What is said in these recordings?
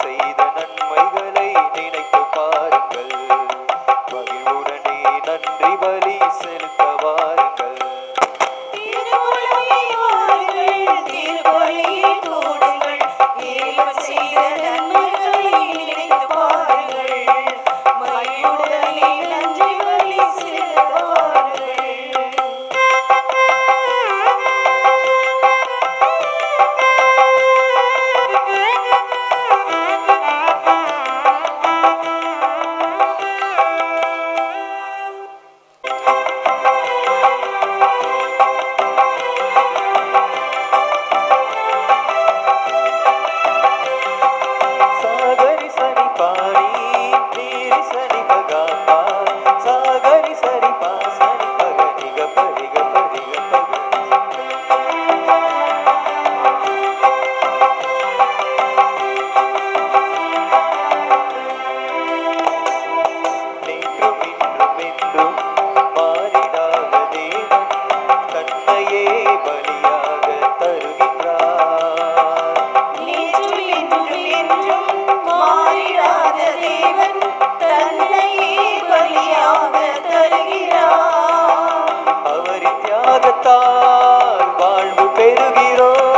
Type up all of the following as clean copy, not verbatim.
செய்த நன்மைகளை நினைத்து பாருங்கள். மகிழ்வுடனே நன்றி பலி செலுத்த வாருங்கள். வாழ்வு பெறுகிறோம்.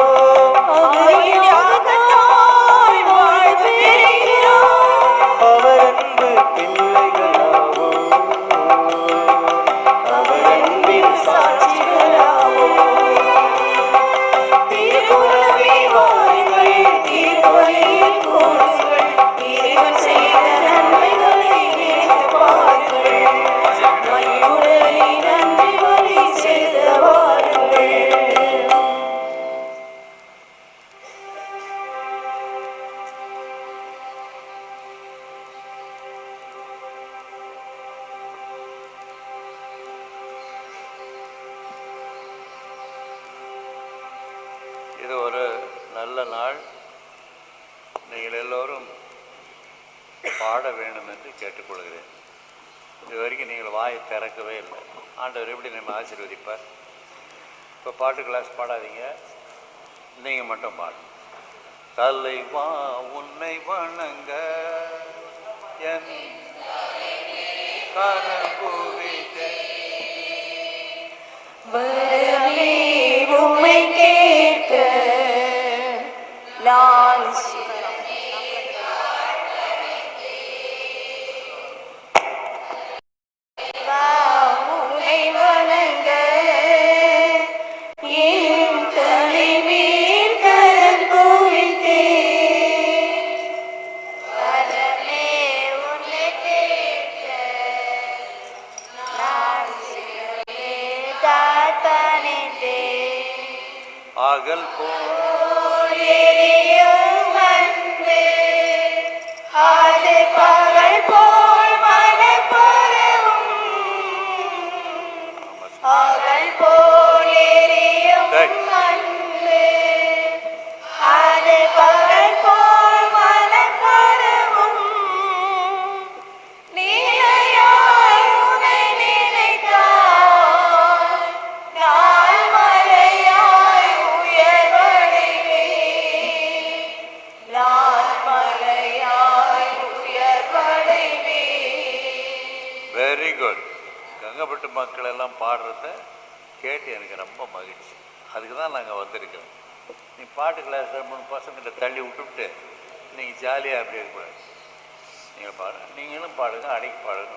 அவர் அன்பு பிள்ளைகளாவோ, அவர் அன்பின் சாட்சிகளாவோ. திருக்குறளை வாருங்கள், திருவழியில் கூறுங்கள், இறைவன் செய்த நன்மைகளை நினைத்து பாருங்கள். மகிழ்வுடனே நன்றி பலி செலுத்த வாருங்கள். இது ஒரு நல்ல நாள். நீங்கள் எல்லோரும் பாட வேண்டும் என்று கேட்டுக்கொள்கிறேன். இது வரைக்கும் நீங்கள் வாயை திறக்கவே இல்லை. ஆண்டவர் எப்படி நம்ம ஆசீர்வதிப்பார்? இப்போ பாட்டு கிளாஸ் பாடாதீங்க, நீங்கள் மட்டும் பாடுங்க. தலைவா உன்னை வணங்க என் கரம் குவித்தேன். வரமே உம்மை கேட்க நான் உம்மை வணங்க என் தலைமேல் கரம் குவித்தேன். வரமே உம்மை கேட்க நான் அகல் போல் எரியும் அன்பு, அது பகல் போல் மனப்பொருவும். அகல் போல் எரியும் அன்பு, அது பகல் போல் மனப்பொருவும். நீலையாய் உன்னை நினைத்தால் நான் மலையாய் உயர்வடைவேன். நான் மலையாய் உயர்வடைவேன். Very good. கங்கப்பட்டு மக்கள் எல்லாம் பாடுறத கேட்டு எனக்கு ரொம்ப மகிழ்ச்சி. அதுக்கு தான் நாங்கள் வந்திருக்கிறோம். நீ பாட்டு கிளாஸ் 3 பசங்கிட்ட தள்ளி விட்டுவிட்டு நீங்கள் ஜாலியாக அப்படி இருக்கக்கூடாது. நீங்கள் பாடுங்க, நீங்களும் பாடுங்க, அடக்கி பாடுங்க.